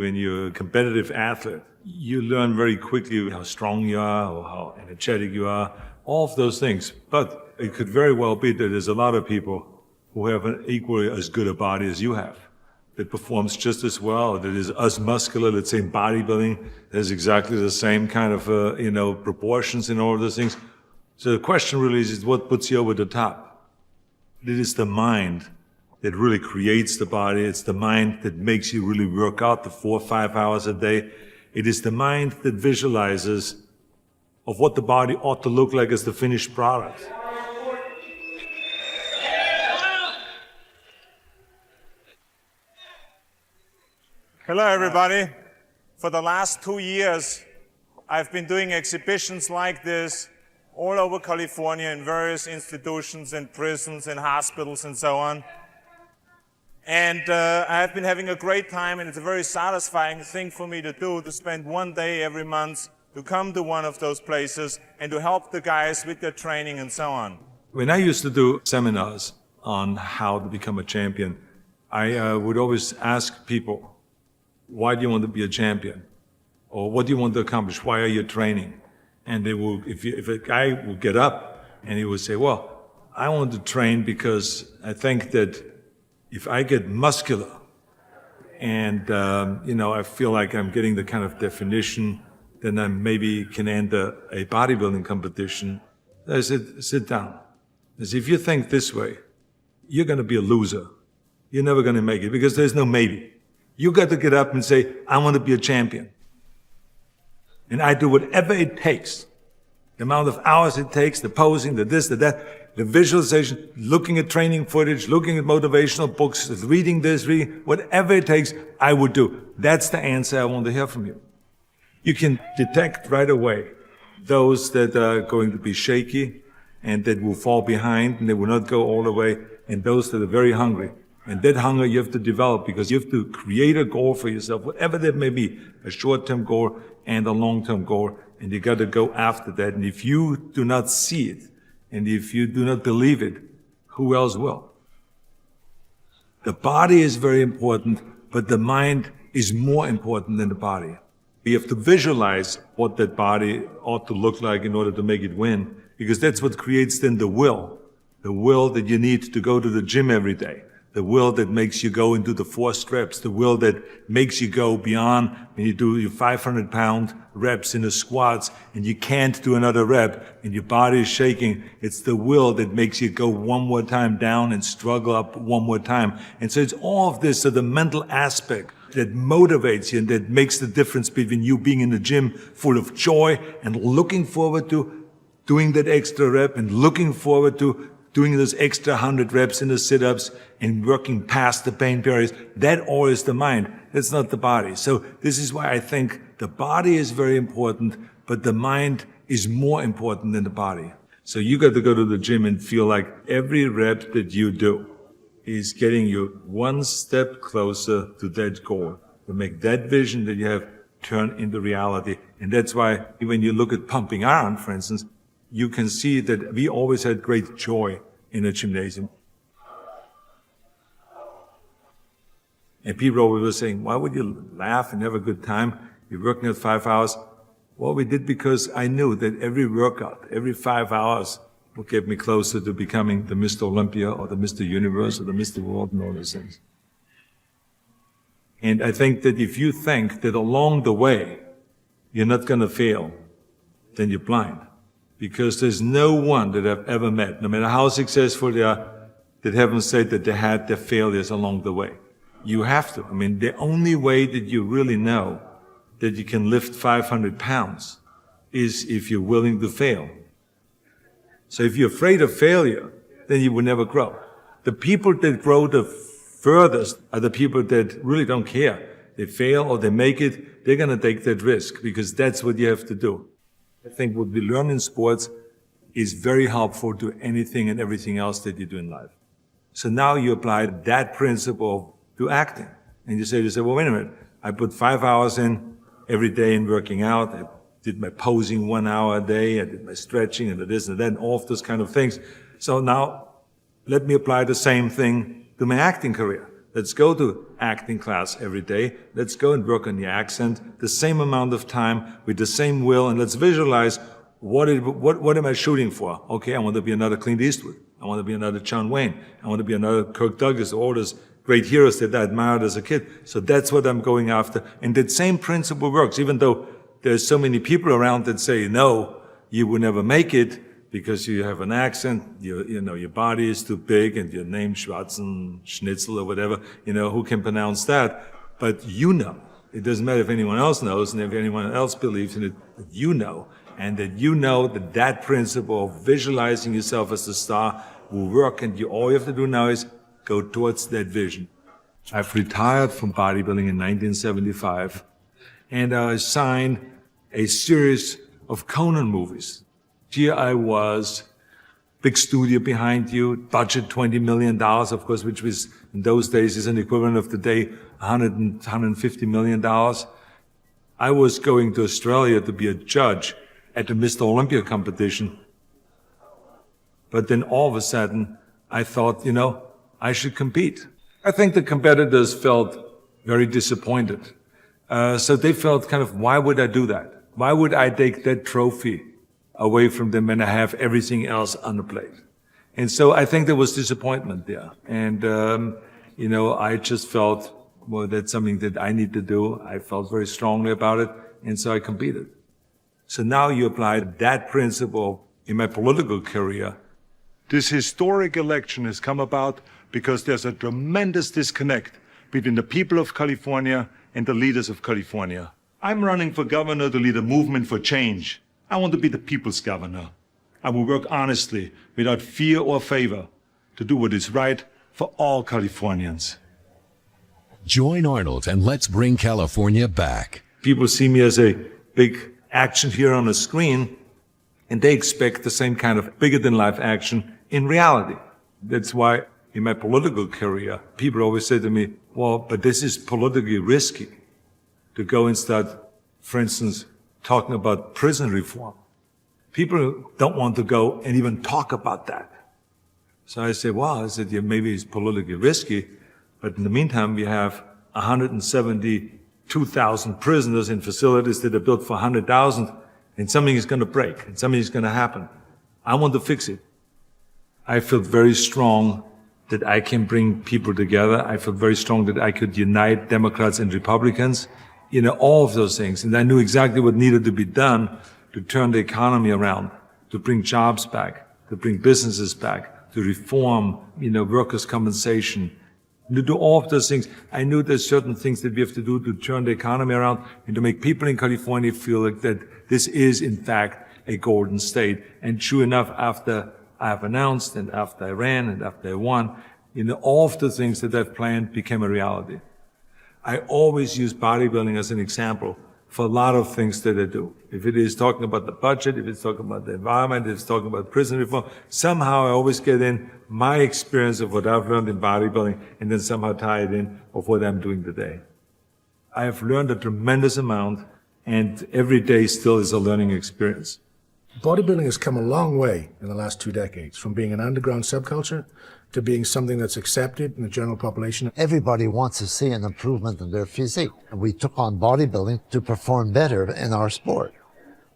When you're a competitive athlete, you learn very quickly how strong you are or how energetic you are, all of those things. But it could very well be that there's a lot of people who have an equally as good a body as you have, that performs just as well, that is as muscular, let's say in bodybuilding, there's exactly the same kind of, proportions in all of those things. So the question really is what puts you over the top? It is the mind that really creates the body. It's the mind that makes you really work out the 4 or 5 hours a day. It is the mind that visualizes of what the body ought to look like as the finished product. Hello, everybody. For the last 2 years, I've been doing exhibitions like this all over California in various institutions and prisons and hospitals and so on. And I've been having a great time, and it's a very satisfying thing for me to do, to spend one day every month to come to one of those places and to help the guys with their training and so on. When I used to do seminars on how to become a champion, I would always ask people, why do you want to be a champion? Or what do you want to accomplish? Why are you training? And they will, if a guy will get up and he would say, well, I want to train because I think that if I get muscular and, I feel like I'm getting the kind of definition, then I maybe can enter a bodybuilding competition. I said, sit down. I said, if you think this way, you're going to be a loser. You're never going to make it because there's no maybe. You got to get up and say, I want to be a champion. And I do whatever it takes. The amount of hours it takes, the posing, the this, the that, the visualization, looking at training footage, looking at motivational books, reading this, whatever it takes, I would do. That's the answer I want to hear from you. You can detect right away those that are going to be shaky and that will fall behind and they will not go all the way, and those that are very hungry. And that hunger you have to develop because you have to create a goal for yourself, whatever that may be, a short-term goal and a long-term goal, and you got to go after that. And if you do not see it, and if you do not believe it, who else will? The body is very important, but the mind is more important than the body. We have to visualize what that body ought to look like in order to make it win, because that's what creates then the will that you need to go to the gym every day. The will that makes you go into the 4 reps, the will that makes you go beyond when you do your 500-pound reps in the squats and you can't do another rep and your body is shaking. It's the will that makes you go one more time down and struggle up one more time. And so it's all of this, so the mental aspect that motivates you and that makes the difference between you being in the gym full of joy and looking forward to doing that extra rep and looking forward to doing those extra 100 reps in the sit-ups and working past the pain barriers. That all is the mind. That's not the body. So this is why I think the body is very important, but the mind is more important than the body. So you got to go to the gym and feel like every rep that you do is getting you one step closer to that goal, to make that vision that you have turn into reality. And that's why when you look at pumping iron, for instance, you can see that we always had great joy in a gymnasium. And people always were saying, why would you laugh and have a good time? You're working out 5 hours. Well, we did because I knew that every workout, every 5 hours would get me closer to becoming the Mr. Olympia or the Mr. Universe or the Mr. World and all those things. And I think that if you think that along the way you're not going to fail, then you're blind. Because there's no one that I've ever met, no matter how successful they are, that haven't said that they had their failures along the way. You have to. I mean, the only way that you really know that you can lift 500 pounds is if you're willing to fail. So if you're afraid of failure, then you will never grow. The people that grow the furthest are the people that really don't care. They fail or they make it, they're going to take that risk because that's what you have to do. I think what we learn in sports is very helpful to anything and everything else that you do in life. So now you apply that principle to acting. And you say, well, wait a minute. I put 5 hours in every day in working out. I did my posing 1 hour a day. I did my stretching and this and that, and all of those kind of things. So now let me apply the same thing to my acting career. Let's go to acting class every day. Let's go and work on the accent the same amount of time with the same will, and let's visualize what am I shooting for? Okay, I want to be another Clint Eastwood. I want to be another John Wayne. I want to be another Kirk Douglas, all those great heroes that I admired as a kid. So that's what I'm going after. And that same principle works, even though there's so many people around that say, no, you will never make it because you have an accent, your body is too big, and your name Schnitzel or whatever, who can pronounce that? But you know. It doesn't matter if anyone else knows and if anyone else believes in it, but you know. And that you know that principle of visualizing yourself as a star will work, and all you have to do now is go towards that vision. I've retired from bodybuilding in 1975, and I signed a series of Conan movies. Here I was, big studio behind you, budget $20 million, of course, which was in those days is an equivalent of today, $150 million. I was going to Australia to be a judge at the Mr. Olympia competition. But then all of a sudden, I thought, I should compete. I think the competitors felt very disappointed. So they felt kind of, why would I do that? Why would I take that trophy away from them when I have everything else on the plate? And so I think there was disappointment there. And, I just felt, well, that's something that I need to do. I felt very strongly about it. And so I competed. So now you apply that principle in my political career. This historic election has come about because there's a tremendous disconnect between the people of California and the leaders of California. I'm running for governor to lead a movement for change. I want to be the people's governor. I will work honestly, without fear or favor, to do what is right for all Californians. Join Arnold and let's bring California back. People see me as a big action here on the screen, and they expect the same kind of bigger-than-life action in reality. That's why in my political career, people always say to me, well, but this is politically risky to go and start, for instance, talking about prison reform. People don't want to go and even talk about that. So I say, well, yeah, maybe it's politically risky, but in the meantime, we have 172,000 prisoners in facilities that are built for 100,000, and something is going to break, and something is going to happen. I want to fix it. I feel very strong that I can bring people together. I feel very strong that I could unite Democrats and Republicans, all of those things. And I knew exactly what needed to be done to turn the economy around, to bring jobs back, to bring businesses back, to reform, workers' compensation, to do all of those things. I knew there's certain things that we have to do to turn the economy around and to make people in California feel like that this is, in fact, a golden state. And true enough, after I have announced and after I ran and after I won, all of the things that I've planned became a reality. I always use bodybuilding as an example for a lot of things that I do. If it is talking about the budget, if it's talking about the environment, if it's talking about prison reform, somehow I always get in my experience of what I've learned in bodybuilding and then somehow tie it in of what I'm doing today. I have learned a tremendous amount, and every day still is a learning experience. Bodybuilding has come a long way in the last 2 decades, from being an underground subculture to being something that's accepted in the general population. Everybody wants to see an improvement in their physique. And we took on bodybuilding to perform better in our sport.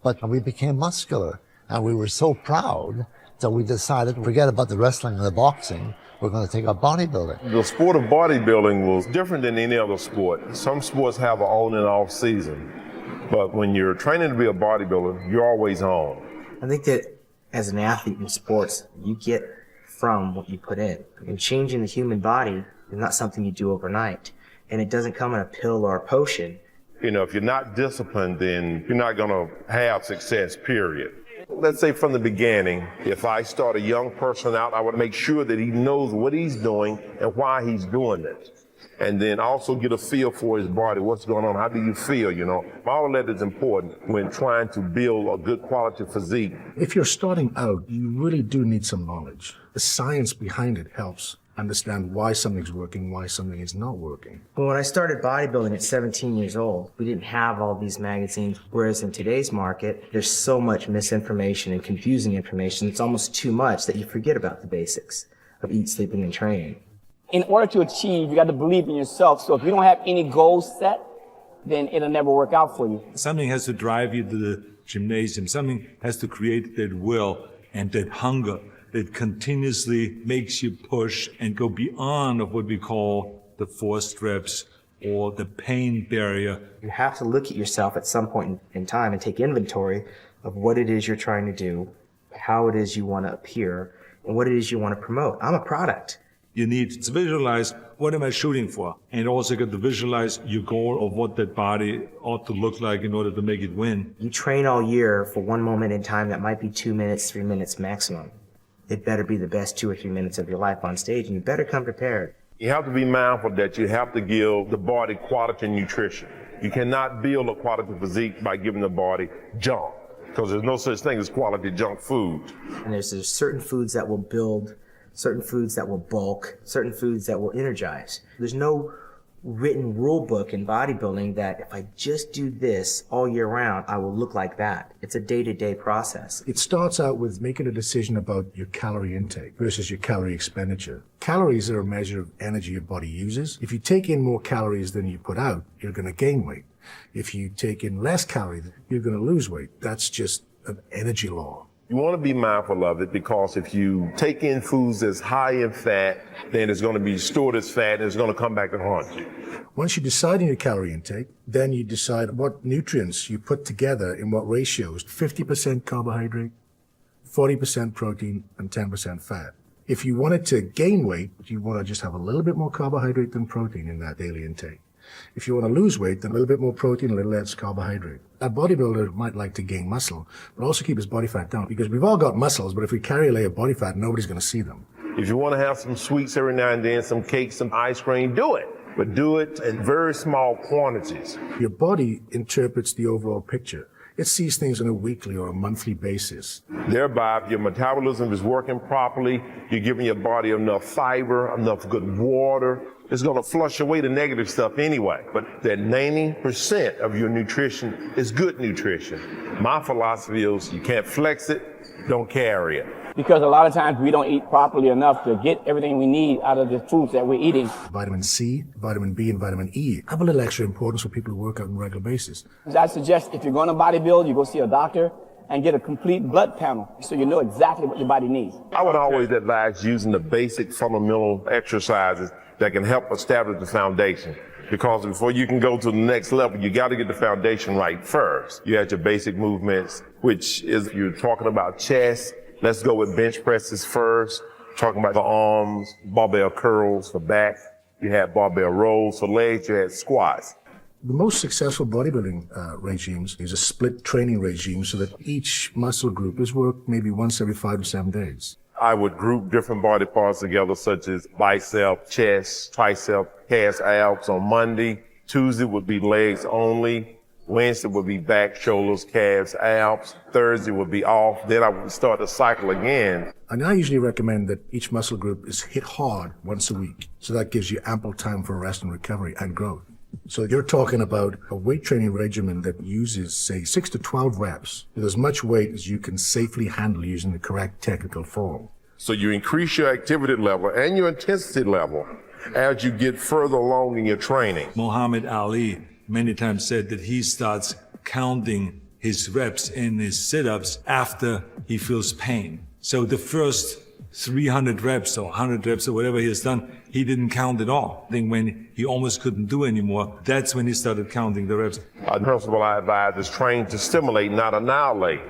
But we became muscular, and we were so proud that we decided to forget about the wrestling and the boxing. We're going to take up bodybuilding. The sport of bodybuilding was different than any other sport. Some sports have an on and off season. But when you're training to be a bodybuilder, you're always on. I think that as an athlete in sports, you get from what you put in. And changing the human body is not something you do overnight. And it doesn't come in a pill or a potion. If you're not disciplined, then you're not going to have success, period. Let's say from the beginning, if I start a young person out, I would make sure that he knows what he's doing and why he's doing it. And then also get a feel for his body. What's going on? How do you feel? All of that is important when trying to build a good quality physique. If you're starting out, you really do need some knowledge. The science behind it helps understand why something's working, why something is not working. Well, when I started bodybuilding at 17 years old, we didn't have all these magazines, whereas in today's market, there's so much misinformation and confusing information. It's almost too much that you forget about the basics of eat, sleeping, and training. In order to achieve, you got to believe in yourself. So if you don't have any goals set, then it'll never work out for you. Something has to drive you to the gymnasium. Something has to create that will and that hunger that continuously makes you push and go beyond of what we call the forced reps or the pain barrier. You have to look at yourself at some point in time and take inventory of what it is you're trying to do, how it is you want to appear, and what it is you want to promote. I'm a product. You need to visualize, what am I shooting for? And also get to visualize your goal of what that body ought to look like in order to make it win. You train all year for one moment in time that might be 2 minutes, 3 minutes maximum. It better be the best 2 or 3 minutes of your life on stage, and you better come prepared. You have to be mindful that you have to give the body quality nutrition. You cannot build a quality physique by giving the body junk, because there's no such thing as quality junk food. And there's certain foods that will build, certain foods that will bulk, certain foods that will energize. There's no written rule book in bodybuilding that if I just do this all year round, I will look like that. It's a day-to-day process. It starts out with making a decision about your calorie intake versus your calorie expenditure. Calories are a measure of energy your body uses. If you take in more calories than you put out, you're going to gain weight. If you take in less calories, you're going to lose weight. That's just an energy law. You want to be mindful of it, because if you take in foods that's high in fat, then it's going to be stored as fat and it's going to come back to haunt you. Once you decide on your calorie intake, then you decide what nutrients you put together in what ratios: 50% carbohydrate, 40% protein, and 10% fat. If you wanted to gain weight, you want to just have a little bit more carbohydrate than protein in that daily intake. If you want to lose weight, then a little bit more protein, a little less carbohydrate. A bodybuilder might like to gain muscle, but also keep his body fat down, because we've all got muscles, but if we carry a layer of body fat, nobody's going to see them. If you want to have some sweets every now and then, some cake, some ice cream, do it. But do it in very small quantities. Your body interprets the overall picture. It sees things on a weekly or a monthly basis. Thereby, if your metabolism is working properly, you're giving your body enough fiber, enough good water, it's going to flush away the negative stuff anyway. But that 90% of your nutrition is good nutrition. My philosophy is you can't flex it, don't carry it. Because a lot of times we don't eat properly enough to get everything we need out of the foods that we're eating. Vitamin C, vitamin B, and vitamin E have a little extra importance for people who work out on a regular basis. I suggest if you're going to bodybuild, you go see a doctor and get a complete blood panel so you know exactly what your body needs. I would always advise using the basic fundamental exercises that can help establish the foundation. Because before you can go to the next level, you got to get the foundation right first. You have your basic movements, which is, you're talking about chest. Let's go with bench presses first. Talking about the arms, barbell curls for back. You had barbell rolls for legs. You had squats. The most successful bodybuilding regimes is a split training regime so that each muscle group is worked maybe once every 5 to 7 days. I would group different body parts together, such as bicep, chest, tricep, calves, abs on Monday. Tuesday would be legs only. Wednesday would be back, shoulders, calves, abs. Thursday would be off. Then I would start the cycle again. And I usually recommend that each muscle group is hit hard once a week. So that gives you ample time for rest and recovery and growth. So you're talking about a weight training regimen that uses, say, 6 to 12 reps with as much weight as you can safely handle using the correct technical form. So you increase your activity level and your intensity level as you get further along in your training. Muhammad Ali many times said that he starts counting his reps and his sit-ups after he feels pain. So the first 300 reps or 100 reps or whatever he has done, he didn't count at all. I think when he almost couldn't do anymore, that's when he started counting the reps. The principle I advise is train to stimulate, not annihilate.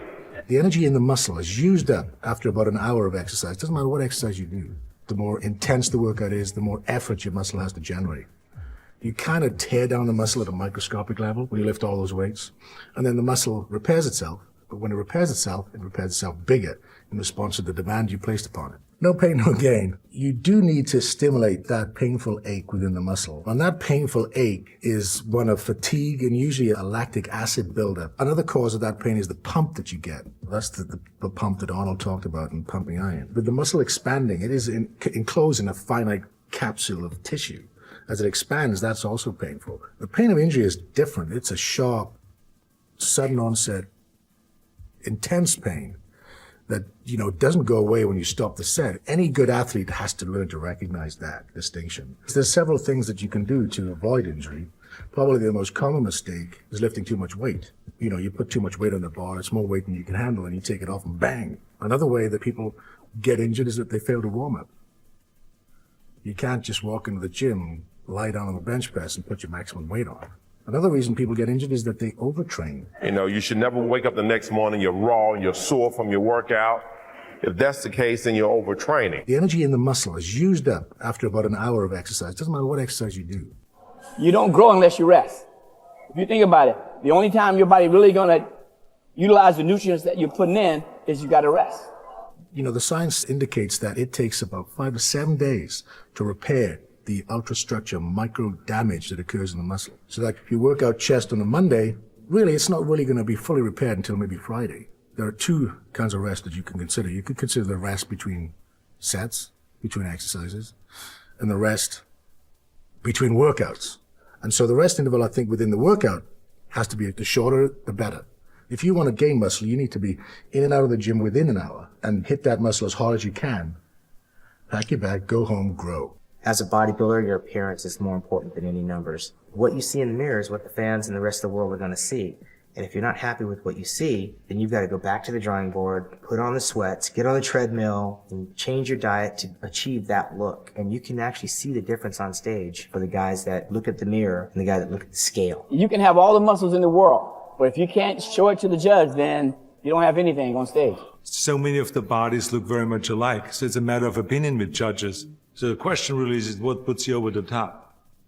The energy in the muscle is used up after about an hour of exercise. Doesn't matter what exercise you do. The more intense the workout is, the more effort your muscle has to generate. You kind of tear down the muscle at a microscopic level when you lift all those weights, and then the muscle repairs itself. But when it repairs itself bigger in response to the demand you placed upon it. No pain, no gain. You do need to stimulate that painful ache within the muscle. And that painful ache is one of fatigue and usually a lactic acid buildup. Another cause of that pain is the pump that you get. That's the pump that Arnold talked about in pumping iron. With the muscle expanding, it is enclosed in a finite capsule of tissue. As it expands, that's also painful. The pain of injury is different. It's a sharp, sudden onset, intense pain that, doesn't go away when you stop the set. Any good athlete has to learn to recognize that distinction. There's several things that you can do to avoid injury. Probably the most common mistake is lifting too much weight. You put too much weight on the bar, it's more weight than you can handle, and you take it off and bang. Another way that people get injured is that they fail to warm up. You can't just walk into the gym, lie down on the bench press, and put your maximum weight on. Another reason people get injured is that they overtrain. You should never wake up the next morning, you're raw and you're sore from your workout. If that's the case, then you're overtraining. The energy in the muscle is used up after about an hour of exercise. Doesn't matter what exercise you do. You don't grow unless you rest. If you think about it, the only time your body really gonna utilize the nutrients that you're putting in is you gotta rest. The science indicates that it takes about 5 to 7 days to repair the ultrastructure micro damage that occurs in the muscle. So like if you work out chest on a Monday, really it's not really going to be fully repaired until maybe Friday. There are two kinds of rest that you can consider. You could consider the rest between sets, between exercises, and the rest between workouts. And so the rest interval, I think, within the workout has to be the shorter, the better. If you want to gain muscle, you need to be in and out of the gym within an hour and hit that muscle as hard as you can. Pack your bag, go home, grow. As a bodybuilder, your appearance is more important than any numbers. What you see in the mirror is what the fans and the rest of the world are going to see. And if you're not happy with what you see, then you've got to go back to the drawing board, put on the sweats, get on the treadmill, and change your diet to achieve that look. And you can actually see the difference on stage for the guys that look at the mirror and the guys that look at the scale. You can have all the muscles in the world, but if you can't show it to the judge, then you don't have anything on stage. So many of the bodies look very much alike, so it's a matter of opinion with judges. So the question really is what puts you over the top?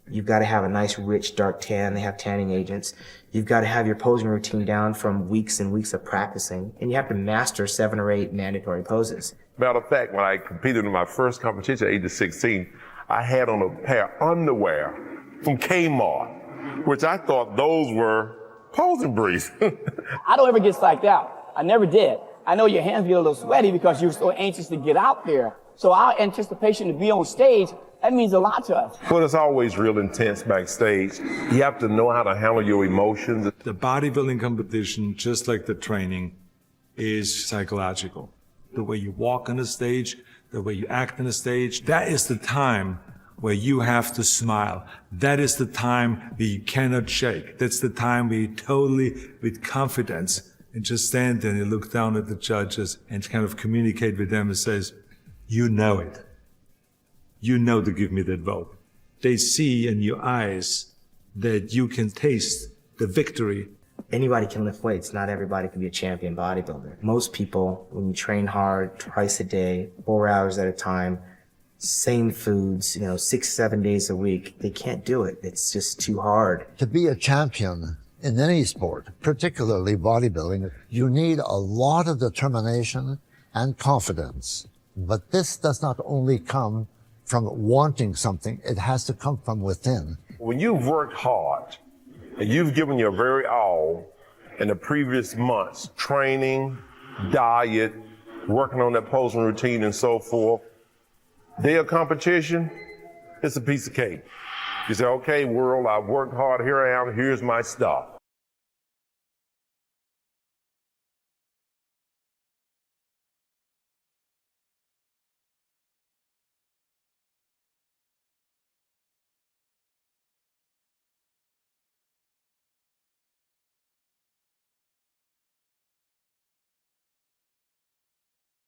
You've got to have a nice, rich, dark tan. They have tanning agents. You've got to have your posing routine down from weeks and weeks of practicing. And you have to master 7 or 8 mandatory poses. Matter of fact, when I competed in my first competition at age of 16, I had on a pair of underwear from Kmart, which I thought those were posing briefs. I don't ever get psyched out. I never did. I know your hands get a little sweaty because you're so anxious to get out there. So our anticipation to be on stage, that means a lot to us. But it's always real intense backstage. You have to know how to handle your emotions. The bodybuilding competition, just like the training, is psychological. The way you walk on the stage, the way you act on the stage, that is the time where you have to smile. That is the time where you cannot shake. That's the time where you totally, with confidence, and just stand there and you look down at the judges and kind of communicate with them and says, you know it. You know to give me that vote. They see in your eyes that you can taste the victory. Anybody can lift weights. Not everybody can be a champion bodybuilder. Most people, when you train hard twice a day, 4 hours at a time, same foods, 6, 7 days a week, they can't do it. It's just too hard. To be a champion in any sport, particularly bodybuilding, you need a lot of determination and confidence. But this does not only come from wanting something, it has to come from within. When you've worked hard and you've given your very all in the previous months, training, diet, working on that posing routine and so forth, day of competition, it's a piece of cake. You say, okay, world, I've worked hard, here I am, here's my stuff.